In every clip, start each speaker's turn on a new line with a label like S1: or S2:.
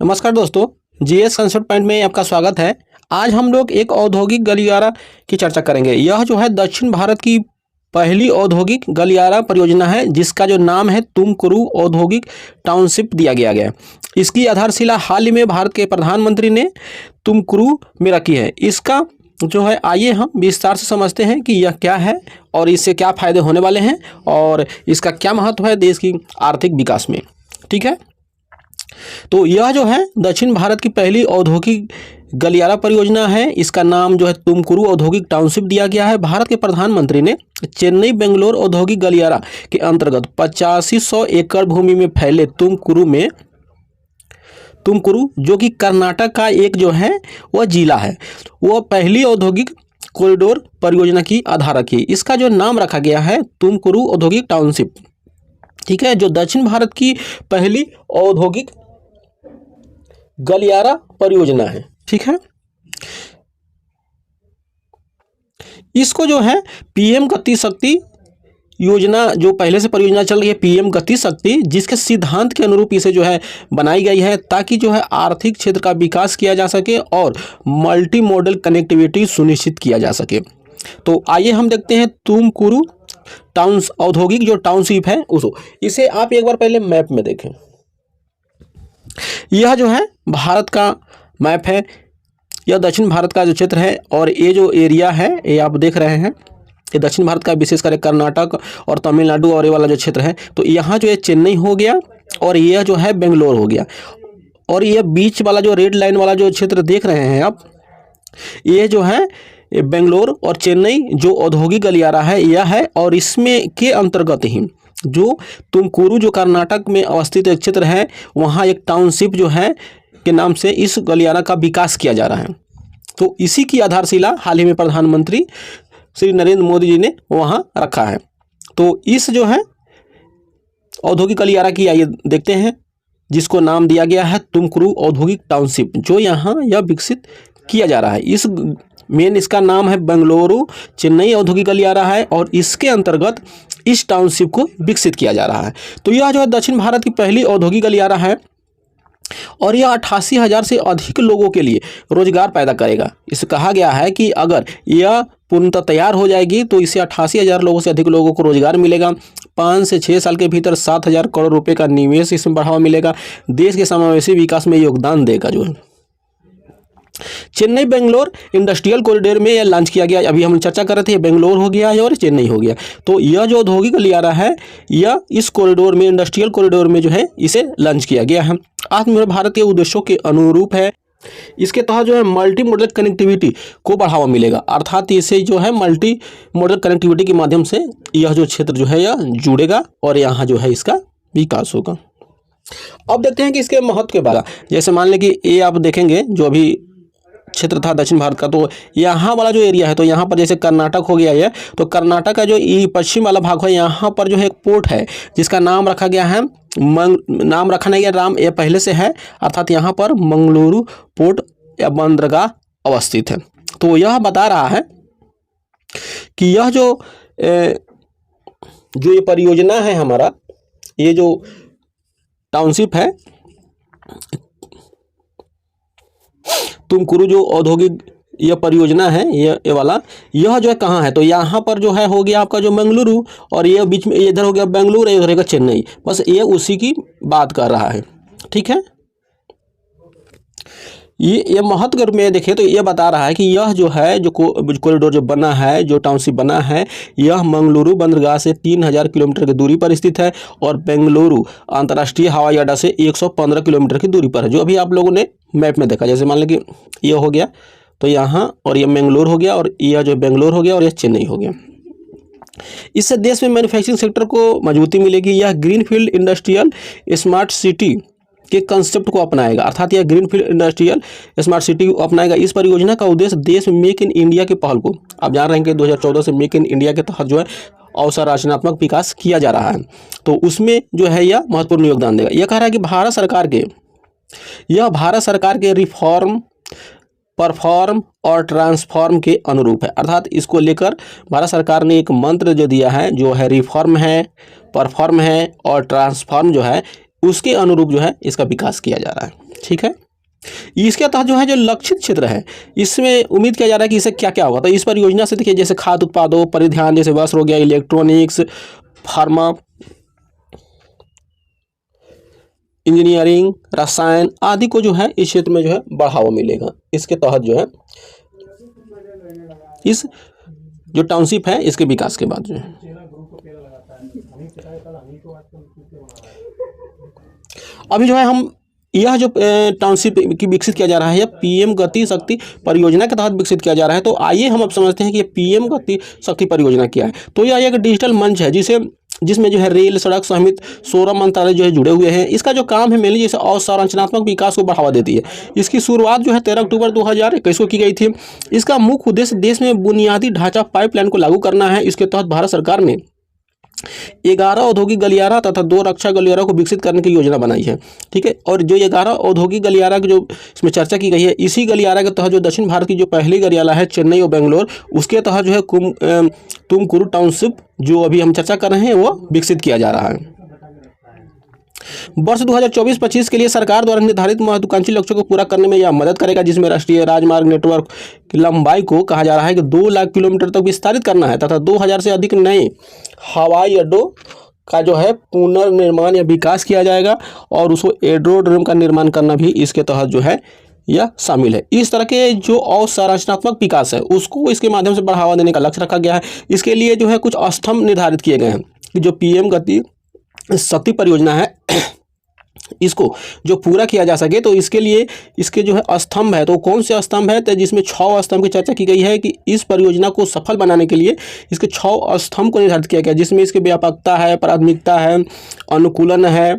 S1: नमस्कार दोस्तों, GS concept point में आपका स्वागत है। आज हम लोग एक औद्योगिक गलियारा की चर्चा करेंगे। यह जो है दक्षिण भारत की पहली औद्योगिक गलियारा परियोजना है, जिसका जो नाम है तुमकुरू औद्योगिक टाउनशिप दिया गया है। इसकी आधारशिला हाल ही में भारत के प्रधानमंत्री ने तुमकुरू में रखी है। इसका जो है आइए हम विस्तार से समझते हैं कि यह क्या है और इससे क्या फ़ायदे होने वाले हैं और इसका क्या महत्व है देश की आर्थिक विकास में। ठीक है, तो यह जो है दक्षिण भारत की पहली औद्योगिक गलियारा परियोजना है। इसका नाम जो है तुमकुरू औद्योगिक टाउनशिप दिया गया है। भारत के प्रधानमंत्री ने चेन्नई बेंगलोर औद्योगिक गलियारा के अंतर्गत 8500 एकड़ भूमि में फैले तुमकुरू जो कि कर्नाटक का एक जो है वह जिला है, वह पहली औद्योगिक कॉरिडोर परियोजना की आधारक है। इसका जो नाम रखा गया है तुमकुरू औद्योगिक टाउनशिप। ठीक है, जो दक्षिण भारत की पहली औद्योगिक गलियारा परियोजना है। ठीक है, इसको जो है पीएम गति शक्ति योजना, जो पहले से परियोजना चल रही है पीएम गति शक्ति, जिसके सिद्धांत के अनुरूप इसे जो है बनाई गई है, ताकि जो है आर्थिक क्षेत्र का विकास किया जा सके और मल्टी मॉडल कनेक्टिविटी सुनिश्चित किया जा सके। तो आइए हम देखते हैं तुमकुरू औद्योगिक जो टाउनशिप है उसको। इसे आप एक बार पहले मैप में देखें। यह जो है भारत का मैप है, यह दक्षिण भारत का जो क्षेत्र है और ये जो एरिया है ये आप देख रहे हैं, ये दक्षिण भारत का विशेषकर कर्नाटक और तमिलनाडु और ये वाला जो क्षेत्र है। तो यहाँ जो है चेन्नई हो गया और यह जो है बेंगलोर हो गया, और यह बीच वाला जो रेड लाइन वाला जो क्षेत्र देख रहे हैं आप, ये जो है बेंगलोर और चेन्नई जो औद्योगिक गलियारा है यह है। और इसमें के अंतर्गत ही जो तुमकुरू जो कर्नाटक में अवस्थित एक क्षेत्र है, वहाँ एक टाउनशिप जो है के नाम से इस गलियारा का विकास किया जा रहा है। तो इसी की आधारशिला हाल ही में प्रधानमंत्री श्री नरेंद्र मोदी जी ने वहाँ रखा है। तो इस जो है औद्योगिक गलियारा की आइए देखते हैं, जिसको नाम दिया गया है तुमकुरू औद्योगिक टाउनशिप, जो यहाँ यह विकसित किया जा रहा है। इसका नाम है बेंगलुरु चेन्नई औद्योगिक गलियारा है और इसके अंतर्गत इस टाउनशिप को विकसित किया जा रहा है। तो यह जो है दक्षिण भारत की पहली औद्योगिक गलियारा है और यह 88,000 से अधिक लोगों के लिए रोजगार पैदा करेगा। इसे कहा गया है कि अगर यह पूर्णतः तैयार हो जाएगी तो इससे 88,000 लोगों से अधिक लोगों को रोजगार मिलेगा। 5 से 6 साल के भीतर 7,000 करोड़ रुपए का निवेश इसमें बढ़ावा मिलेगा। देश के समावेशी विकास में योगदान देगा। जो है चेन्नई बेंगलोर इंडस्ट्रियल कॉरिडोर में यह लॉन्च किया गया। अभी हम चर्चा कर रहे थे, बेंगलोर हो गया है और चेन्नई हो गया। तो यह जो औद्योगिक गलियारा है यह इस कॉरिडोर में, इंडस्ट्रियल कॉरिडोर में जो है इसे लॉन्च किया गया है। आत्मनिर्भर भारत के उद्देश्यों के अनुरूप है। इसके तहत जो है मल्टी मॉडल कनेक्टिविटी को बढ़ावा मिलेगा, अर्थात इसे जो है मल्टी मॉडल कनेक्टिविटी के माध्यम से यह जो क्षेत्र जो है यह जुड़ेगा और यहाँ जो है इसका विकास होगा। अब देखते हैं कि इसके महत्व के बारे में। जैसे मान लें कि ये आप देखेंगे जो अभी क्षेत्र था दक्षिण भारत का, तो यहाँ वाला जो एरिया है, तो यहाँ पर जैसे कर्नाटक हो गया है, तो कर्नाटक का जो पश्चिम वाला भाग है, यहाँ पर जो है एक पोर्ट है जिसका नाम रखा गया है नाम रखा नहीं गया, नाम ये पहले से है, अर्थात यहाँ पर मंगलुरु पोर्ट या बंदरगाह अवस्थित है। तो यह बता रहा है कि यह जो ये परियोजना है हमारा, ये जो टाउनशिप है तुमकुरू जो औद्योगिक यह परियोजना है, ये वाला यह जो है कहाँ है, तो यहाँ पर जो है हो गया आपका जो मंगलुरु, और ये बीच में इधर हो गया बेंगलुरु, इधर रहेगा चेन्नई। बस ये उसी की बात कर रहा है। ठीक है, ये महत्व के रूप में देखें तो ये बता रहा है कि यह जो है जो कॉरिडोर जो बना है, जो टाउनशिप बना है, यह मंगलुरु बंदरगाह से 3000 किलोमीटर की दूरी पर स्थित है और बेंगलुरु अंतर्राष्ट्रीय हवाई अड्डा से 115 किलोमीटर की दूरी पर है, जो अभी आप लोगों ने मैप में देखा। जैसे मान लें कि यह हो गया तो यहाँ, और यह मैंगलोर हो गया, और यह जो बेंगलोर हो गया, और यह चेन्नई हो गया। इससे देश में मैन्युफैक्चरिंग सेक्टर को मजबूती मिलेगी। यह ग्रीनफील्ड इंडस्ट्रियल स्मार्ट सिटी के कंसेप्ट को अपनाएगा, अर्थात यह ग्रीनफील्ड इंडस्ट्रियल स्मार्ट सिटी को अपनाएगा। इस परियोजना का उद्देश्य देश में मेक इन इंडिया के पहल को, आप जान रहे हैं कि 2014 से मेक इन इंडिया के तहत जो है अवसंरचनात्मक विकास किया जा रहा है, तो उसमें जो है यह महत्वपूर्ण योगदान देगा। यह कह रहा है कि भारत सरकार के रिफॉर्म, परफॉर्म और ट्रांसफॉर्म के अनुरूप है, अर्थात इसको लेकर भारत सरकार ने एक मंत्र जो दिया है, जो है रिफॉर्म है, परफॉर्म है और ट्रांसफॉर्म जो है, उसके अनुरूप जो है इसका विकास किया जा रहा है। ठीक है, इसके तहत जो है जो लक्षित क्षेत्र है इसमें उम्मीद किया जा रहा है कि इससे क्या क्या होगा। तो इस परियोजना से देखिए जैसे खाद्य उत्पादों परिधान, जैसे वस्त्र हो गया, इलेक्ट्रॉनिक्स, फार्मा, इंजीनियरिंग, रसायन आदि को जो है इस क्षेत्र में जो है बढ़ावा मिलेगा। इसके तहत जो है इस जो टाउनशिप है इसके विकास के बाद जो है अभी जो है हम यह जो टाउनशिप की विकसित किया जा रहा है यह पीएम गति शक्ति परियोजना के तहत विकसित किया जा रहा है। तो आइए हम अब समझते हैं कि ये पीएम गति शक्ति परियोजना क्या है। तो यह एक डिजिटल मंच है जिसमें जो है रेल, सड़क सहित 16 मंत्रालय जो है जुड़े हुए हैं। इसका जो काम है मेनली जैसे अवसंरचनात्मक विकास को बढ़ावा देती है। इसकी शुरुआत जो है 13 अक्टूबर 2021 को की गई थी। इसका मुख्य उद्देश्य देश में बुनियादी ढांचा पाइपलाइन को लागू करना है। इसके तहत भारत सरकार ने 11 औद्योगिक गलियारा तथा 2 रक्षा गलियारों को विकसित करने की योजना बनाई है। ठीक है, और जो 11 औद्योगिक गलियारा की जो इसमें चर्चा की गई है, इसी गलियारा के तहत जो दक्षिण भारत की जो पहली गलियारा है चेन्नई और बेंगलोर, उसके तहत जो है तुमकुरू टाउनशिप जो अभी हम चर्चा कर रहे हैं वो विकसित किया जा रहा है। वर्ष 2024-25 के लिए सरकार द्वारा निर्धारित महत्वाकांक्षी लक्ष्यों को पूरा करने में यह मदद करेगा, जिसमें राष्ट्रीय राजमार्ग नेटवर्क की लंबाई को कहा जा रहा है कि 2 लाख किलोमीटर तक विस्तारित करना है तथा 2000 से अधिक नए हवाई अड्डों का जो है पुनर्निर्माण या विकास किया जाएगा और उसको एरोड्रोम का निर्माण करना भी इसके तहत जो है यह शामिल है। इस तरह के जो अवसंरचनात्मक विकास है उसको इसके माध्यम से बढ़ावा देने का लक्ष्य रखा गया है। इसके लिए जो है कुछ स्तंभ निर्धारित किए गए हैं कि जो पीएम गति शक्ति परियोजना है इसको जो पूरा किया जा सके। तो इसके लिए इसके जो है स्तंभ है, तो कौन से स्तंभ है, तो जिसमें 6 स्तंभ की चर्चा की गई है कि इस परियोजना को सफल बनाने के लिए इसके 6 स्तंभ को निर्धारित किया गया, जिसमें इसकी व्यापकता है, प्राथमिकता है, अनुकूलन है,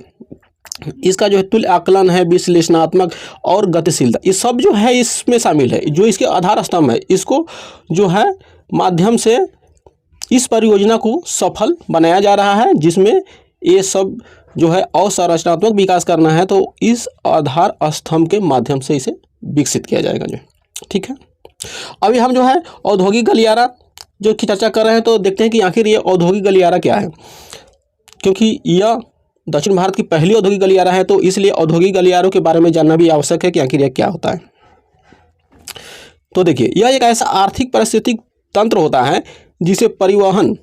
S1: इसका जो है तुल्य आकलन है, विश्लेषणात्मक और गतिशीलता, ये सब जो है इसमें शामिल है। जो इसके आधार स्तंभ है इसको जो है माध्यम से इस परियोजना को सफल बनाया जा रहा है, जिसमें ये सब जो है अवसंरचनात्मक विकास करना है तो इस आधार स्तंभ के माध्यम से इसे विकसित किया जाएगा जो। ठीक है, अभी हम जो है औद्योगिक गलियारा जो की चर्चा कर रहे हैं, तो देखते हैं कि आखिर ये औद्योगिक गलियारा क्या है, क्योंकि यह दक्षिण भारत की पहली औद्योगिक गलियारा है, तो इसलिए औद्योगिक गलियारों के बारे में जानना भी आवश्यक है कि आखिर यह क्या होता है। तो देखिए, यह एक ऐसा आर्थिक पारिस्थितिक तंत्र होता है जिसे परिवहन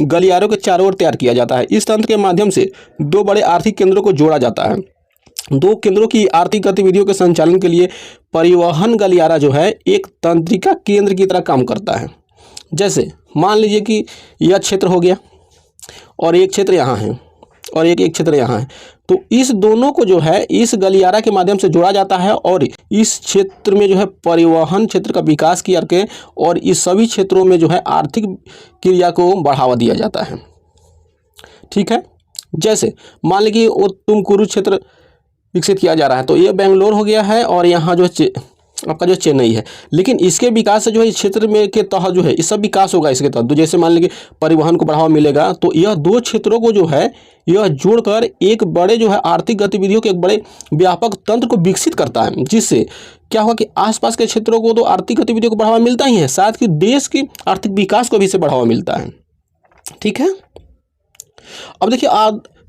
S1: गलियारों के चारों ओर तैयार किया जाता है। इस तंत्र के माध्यम से 2 बड़े आर्थिक केंद्रों को जोड़ा जाता है। 2 केंद्रों की आर्थिक गतिविधियों के संचालन के लिए परिवहन गलियारा जो है एक तंत्रिका केंद्र की तरह काम करता है। जैसे मान लीजिए कि यह क्षेत्र हो गया और एक क्षेत्र यहाँ है और एक क्षेत्र यहाँ है, तो इस दोनों को जो है इस गलियारा के माध्यम से जोड़ा जाता है और इस क्षेत्र में जो है परिवहन क्षेत्र का विकास किया के और इस सभी क्षेत्रों में जो है आर्थिक क्रिया को बढ़ावा दिया जाता है। ठीक है, जैसे मान लीजिए वो तुमकुरू क्षेत्र विकसित किया जा रहा है, तो ये बेंगलोर हो गया है और यहाँ जो आपका जो चेन्नई है, लेकिन इसके विकास से जो है इस क्षेत्र में के तहत जो है इस सब विकास होगा इसके तहत। तो जैसे मान लीजिए परिवहन को बढ़ावा मिलेगा, तो यह 2 क्षेत्रों को जो है यह जोड़कर एक बड़े जो है आर्थिक गतिविधियों के एक बड़े व्यापक तंत्र को विकसित करता है, जिससे क्या होगा कि आसपास के क्षेत्रों को तो आर्थिक गतिविधियों को बढ़ावा मिलता ही है, साथ ही देश की आर्थिक विकास को भी इससे बढ़ावा मिलता है। ठीक है, अब देखिए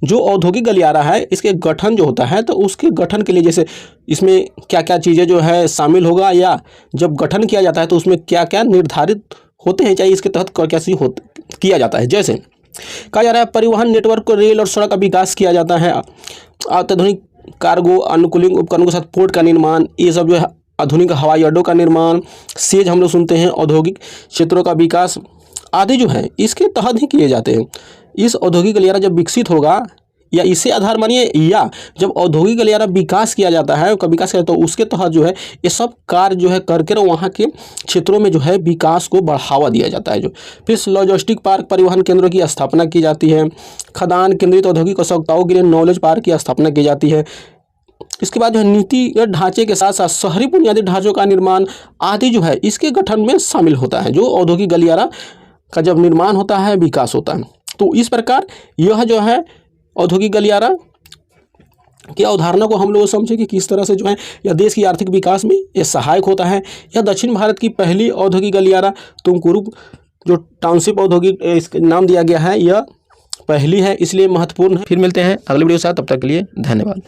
S1: जो औद्योगिक गलियारा है इसके गठन जो होता है, तो उसके गठन के लिए जैसे इसमें क्या क्या चीज़ें जो है शामिल होगा, या जब गठन किया जाता है तो उसमें क्या क्या निर्धारित होते हैं, चाहे इसके तहत कैसे किया जाता है। जैसे कहा जा रहा है परिवहन नेटवर्क को रेल और सड़क का विकास किया जाता है, अत्याधुनिक कार्गो अनुकूलिंग उपकरणों के साथ पोर्ट का निर्माण, ये सब जो है आधुनिक हवाई अड्डों का निर्माण, सेज हम लोग सुनते हैं, औद्योगिक क्षेत्रों का विकास आदि जो है इसके तहत ही किए जाते हैं। इस औद्योगिक गलियारा जब विकसित होगा या इसे आधार मानिए, या जब औद्योगिक गलियारा विकास किया जाता है का विकास किया तो उसके तहत जो है ये सब कार्य जो है करके वहाँ के क्षेत्रों में जो है विकास को बढ़ावा दिया जाता है। जो फिर लॉजिस्टिक पार्क परिवहन केंद्रों की स्थापना की जाती है, खदान केंद्रित औद्योगिक आवश्यकताओं के लिए नॉलेज पार्क की स्थापना की जाती है। इसके बाद जो है नीतिगत ढांचे के साथ साथ शहरी बुनियादी ढांचों का निर्माण आदि जो है इसके गठन में शामिल होता है। जो औद्योगिक गलियारा का जब निर्माण होता है विकास होता है, तो इस प्रकार यह जो है औद्योगिक गलियारा की अवधारणा को हम लोग समझे कि किस तरह से जो है यह देश की आर्थिक विकास में यह सहायक होता है। यह दक्षिण भारत की पहली औद्योगिक गलियारा तुमकुरू जो टाउनशिप औद्योगिक इसका नाम दिया गया है, यह पहली है इसलिए महत्वपूर्ण है। फिर मिलते हैं अगले वीडियो के साथ, तब तक के लिए धन्यवाद।